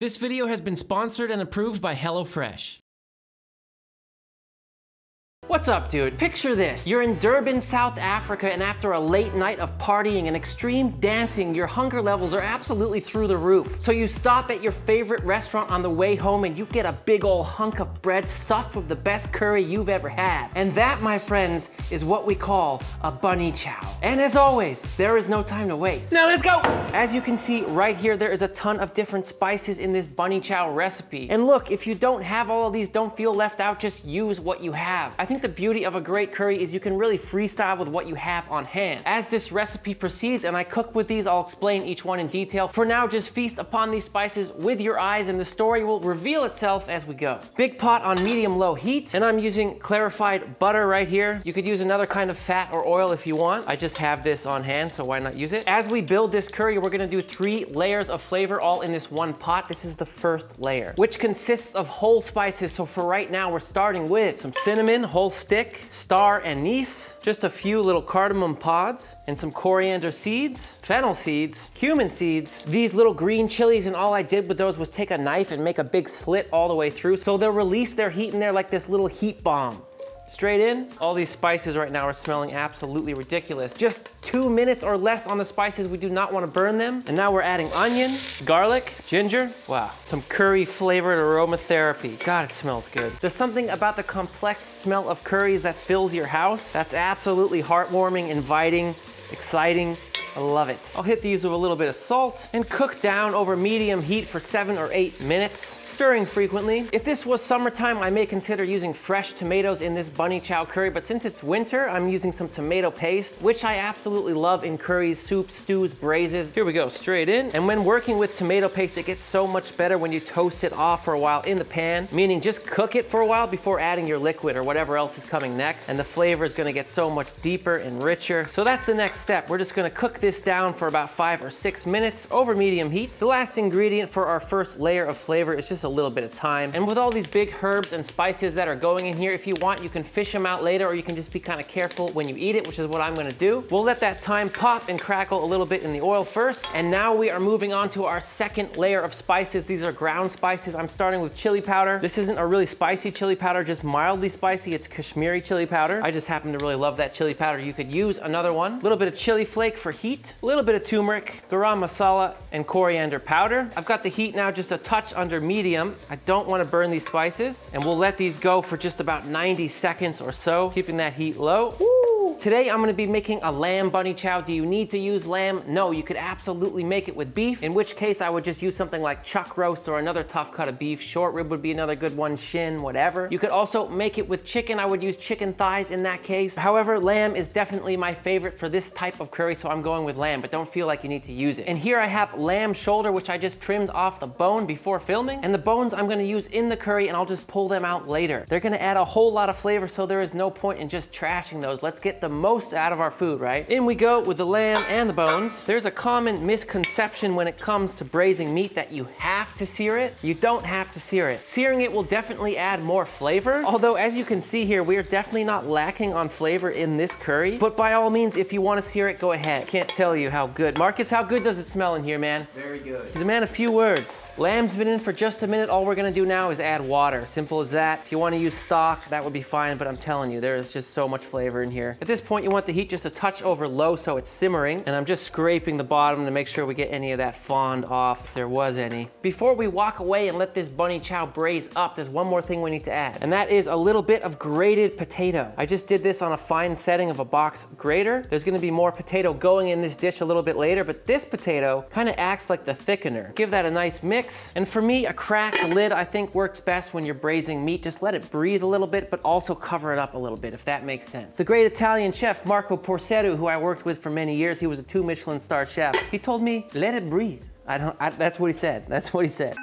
This video has been sponsored and approved by HelloFresh. What's up, dude? Picture this. You're in Durban, South Africa, and after a late night of partying and extreme dancing, your hunger levels are absolutely through the roof. So you stop at your favorite restaurant on the way home and you get a big old hunk of bread stuffed with the best curry you've ever had. And that, my friends, is what we call a bunny chow. And as always, there is no time to waste. Now let's go! As you can see right here, there is a ton of different spices in this bunny chow recipe. And look, if you don't have all of these, don't feel left out, just use what you have. I think the beauty of a great curry is you can really freestyle with what you have on hand. As this recipe proceeds and I cook with these, I'll explain each one in detail. For now, just feast upon these spices with your eyes and the story will reveal itself as we go. Big pot on medium-low heat, and I'm using clarified butter right here. You could use another kind of fat or oil if you want. I just have this on hand, so why not use it? As we build this curry, we're gonna do 3 layers of flavor all in this one pot. This is the first layer, which consists of whole spices. So for right now, we're starting with some cinnamon, whole stick, star anise, just a few little cardamom pods, and some coriander seeds, fennel seeds, cumin seeds, these little green chilies, and all I did with those was take a knife and make a big slit all the way through, so they'll release their heat in there like this little heat bomb. Straight in. All these spices right now are smelling absolutely ridiculous. Just 2 minutes or less on the spices. We do not want to burn them. And now we're adding onion, garlic, ginger. Wow, some curry flavored aromatherapy. God, it smells good. There's something about the complex smell of curries that fills your house. That's absolutely heartwarming, inviting, exciting. I love it. I'll hit these with a little bit of salt and cook down over medium heat for 7 or 8 minutes. Stirring frequently. If this was summertime, I may consider using fresh tomatoes in this bunny chow curry, but since it's winter, I'm using some tomato paste, which I absolutely love in curries, soups, stews, braises. Here we go, straight in. And when working with tomato paste, it gets so much better when you toast it off for a while in the pan, meaning just cook it for a while before adding your liquid or whatever else is coming next, and the flavor is gonna get so much deeper and richer. So that's the next step. We're just gonna cook this down for about 5 or 6 minutes over medium heat. The last ingredient for our first layer of flavor is just a little bit of thyme. And with all these big herbs and spices that are going in here, if you want, you can fish them out later, or you can just be kind of careful when you eat it, which is what I'm gonna do. We'll let that thyme pop and crackle a little bit in the oil first. And now we are moving on to our second layer of spices. These are ground spices. I'm starting with chili powder. This isn't a really spicy chili powder, just mildly spicy. It's Kashmiri chili powder. I just happen to really love that chili powder. You could use another one. A little bit of chili flake for heat, a little bit of turmeric, garam masala, and coriander powder. I've got the heat now just a touch under medium. I don't want to burn these spices, and we'll let these go for just about 90 seconds or so, keeping that heat low. Woo! Today, I'm going to be making a lamb bunny chow. Do you need to use lamb? No, you could absolutely make it with beef, in which case I would just use something like chuck roast or another tough cut of beef. Short rib would be another good one, shin, whatever. You could also make it with chicken. I would use chicken thighs in that case. However, lamb is definitely my favorite for this type of curry, so I'm going with lamb, but don't feel like you need to use it. And here I have lamb shoulder, which I just trimmed off the bone before filming, and the bones I'm going to use in the curry, and I'll just pull them out later. They're going to add a whole lot of flavor, so there is no point in just trashing those. Let's get the most out of our food, right? In we go with the lamb and the bones. There's a common misconception when it comes to braising meat that you have to sear it. You don't have to sear it. Searing it will definitely add more flavor, although as you can see here, we are definitely not lacking on flavor in this curry, but by all means, if you want to sear it, go ahead. Can't tell you how good. Marcus, how good does it smell in here, man? Very good. He's a man of few words. Lamb's been in for just a minute. All we're gonna do now is add water. Simple as that. If you want to use stock, that would be fine, but I'm telling you, there is just so much flavor in here. At this point, you want the heat just a touch over low so it's simmering, and I'm just scraping the bottom to make sure we get any of that fond off, if there was any. Before we walk away and let this bunny chow braise up, there's one more thing we need to add, and that is a little bit of grated potato. I just did this on a fine setting of a box grater. There's gonna be more potato going in this dish a little bit later, but this potato kind of acts like the thickener. Give that a nice mix, and for me, a cracked lid I think works best when you're braising meat. Just let it breathe a little bit, but also cover it up a little bit, if that makes sense. The great Italian chef Marco Porcetto, who I worked with for many years, he was a 2 Michelin star chef. He told me, let it breathe. That's what he said. That's what he said.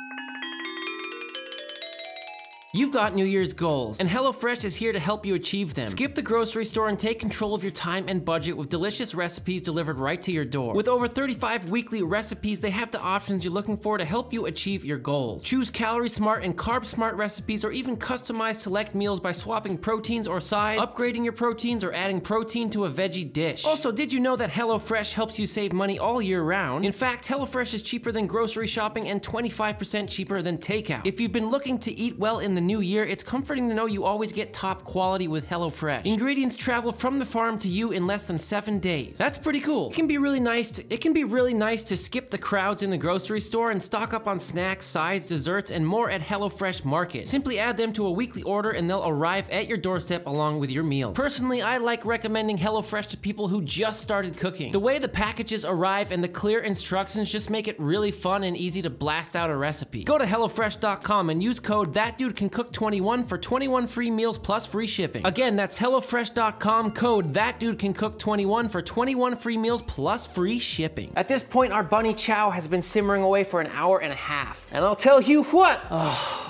You've got New Year's goals, and HelloFresh is here to help you achieve them. Skip the grocery store and take control of your time and budget with delicious recipes delivered right to your door. With over 35 weekly recipes, they have the options you're looking for to help you achieve your goals. Choose calorie smart and carb smart recipes, or even customize select meals by swapping proteins or sides, upgrading your proteins, or adding protein to a veggie dish. Also, did you know that HelloFresh helps you save money all year round? In fact, HelloFresh is cheaper than grocery shopping and 25% cheaper than takeout. If you've been looking to eat well in the new year, it's comforting to know you always get top quality with HelloFresh. Ingredients travel from the farm to you in less than 7 days. That's pretty cool. It can be really nice to skip the crowds in the grocery store and stock up on snacks, sides, desserts, and more at HelloFresh Market. Simply add them to a weekly order and they'll arrive at your doorstep along with your meals. Personally, I like recommending HelloFresh to people who just started cooking. The way the packages arrive and the clear instructions just make it really fun and easy to blast out a recipe. Go to HelloFresh.com and use code ThatDudeCanCook21 for 21 free meals plus free shipping. Again, that's HelloFresh.com, code ThatDudeCanCook21 for 21 free meals plus free shipping. At this point, our bunny chow has been simmering away for an hour and a half. And I'll tell you what,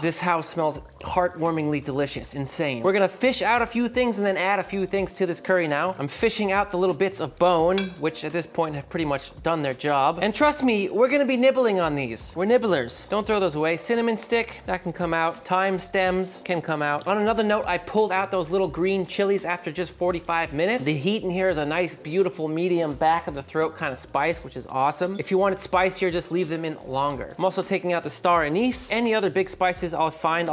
this house smells heartwarmingly delicious, insane. We're gonna fish out a few things and then add a few things to this curry now. I'm fishing out the little bits of bone, which at this point have pretty much done their job. And trust me, we're gonna be nibbling on these. We're nibblers. Don't throw those away. Cinnamon stick, that can come out. Thyme stems can come out. On another note, I pulled out those little green chilies after just 45 minutes. The heat in here is a nice, beautiful, medium back of the throat kind of spice, which is awesome. If you want it spicier, just leave them in longer. I'm also taking out the star anise. Any other big spices I'll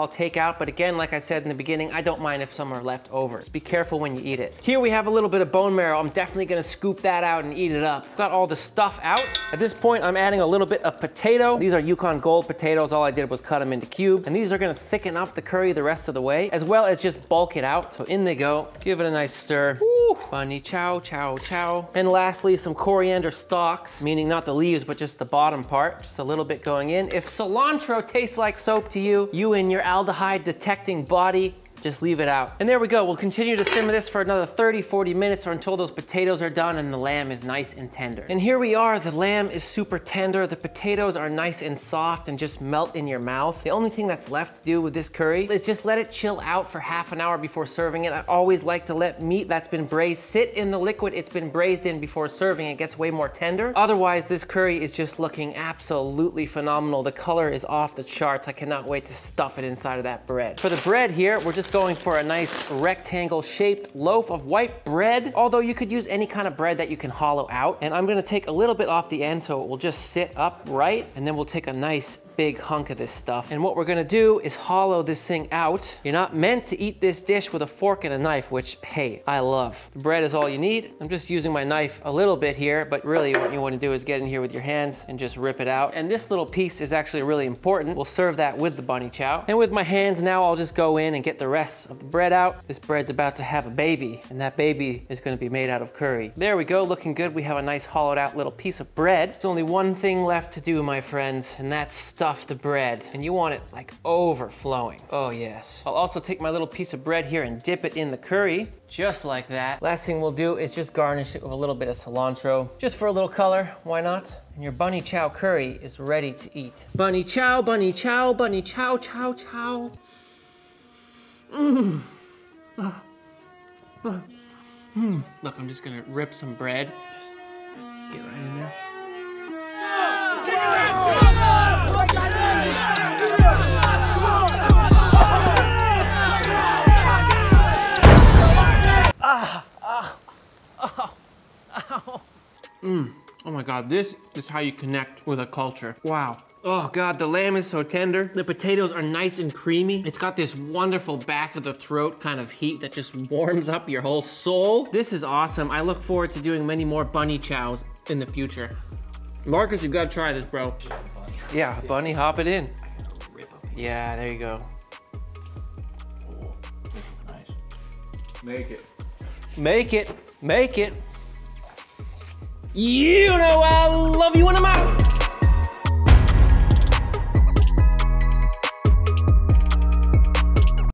take out, but again, like I said in the beginning, I don't mind if some are left over. Just be careful when you eat it. Here we have a little bit of bone marrow. I'm definitely gonna scoop that out and eat it up. Got all the stuff out. At this point, I'm adding a little bit of potato. These are Yukon Gold potatoes. All I did was cut them into cubes. And these are gonna thicken up the curry the rest of the way, as well as just bulk it out. So in they go. Give it a nice stir. Woo. Bunny chow, chow, chow. And lastly, some coriander stalks, meaning not the leaves, but just the bottom part. Just a little bit going in. If cilantro tastes like soap to you, you and your aldehyde detecting body, just leave it out. And there we go. We'll continue to simmer this for another 30, 40 minutes or until those potatoes are done and the lamb is nice and tender. And here we are. The lamb is super tender. The potatoes are nice and soft and just melt in your mouth. The only thing that's left to do with this curry is just let it chill out for half an hour before serving it. I always like to let meat that's been braised sit in the liquid it's been braised in before serving. It gets way more tender. Otherwise, this curry is just looking absolutely phenomenal. The color is off the charts. I cannot wait to stuff it inside of that bread. For the bread here, we're just going for a nice rectangle shaped loaf of white bread, although you could use any kind of bread that you can hollow out. And I'm gonna take a little bit off the end so it will just sit upright, and then we'll take a nice big hunk of this stuff. And what we're gonna do is hollow this thing out. You're not meant to eat this dish with a fork and a knife, which, hey, I love. The bread is all you need. I'm just using my knife a little bit here, but really what you wanna do is get in here with your hands and just rip it out. And this little piece is actually really important. We'll serve that with the bunny chow. And with my hands now, I'll just go in and get the rest of the bread out. This bread's about to have a baby, and that baby is gonna be made out of curry. There we go, looking good. We have a nice hollowed out little piece of bread. There's only one thing left to do, my friends, and that's stuff the bread. And you want it like overflowing. Oh yes. I'll also take my little piece of bread here and dip it in the curry, just like that. Last thing we'll do is just garnish it with a little bit of cilantro, just for a little color, why not? And your bunny chow curry is ready to eat. Bunny chow, bunny chow, bunny chow, chow, chow. Mmm. Look, I'm just gonna rip some bread. Just get right in there. Oh my God, this is how you connect with a culture. Wow. Oh God, the lamb is so tender. The potatoes are nice and creamy. It's got this wonderful back of the throat kind of heat that just warms up your whole soul. This is awesome. I look forward to doing many more bunny chows in the future. Marcus, you gotta try this, bro. Yeah, bunny, hop it in. Yeah, there you go. Oh, nice. Make it. Make it. Make it. You know I love you when I'm out.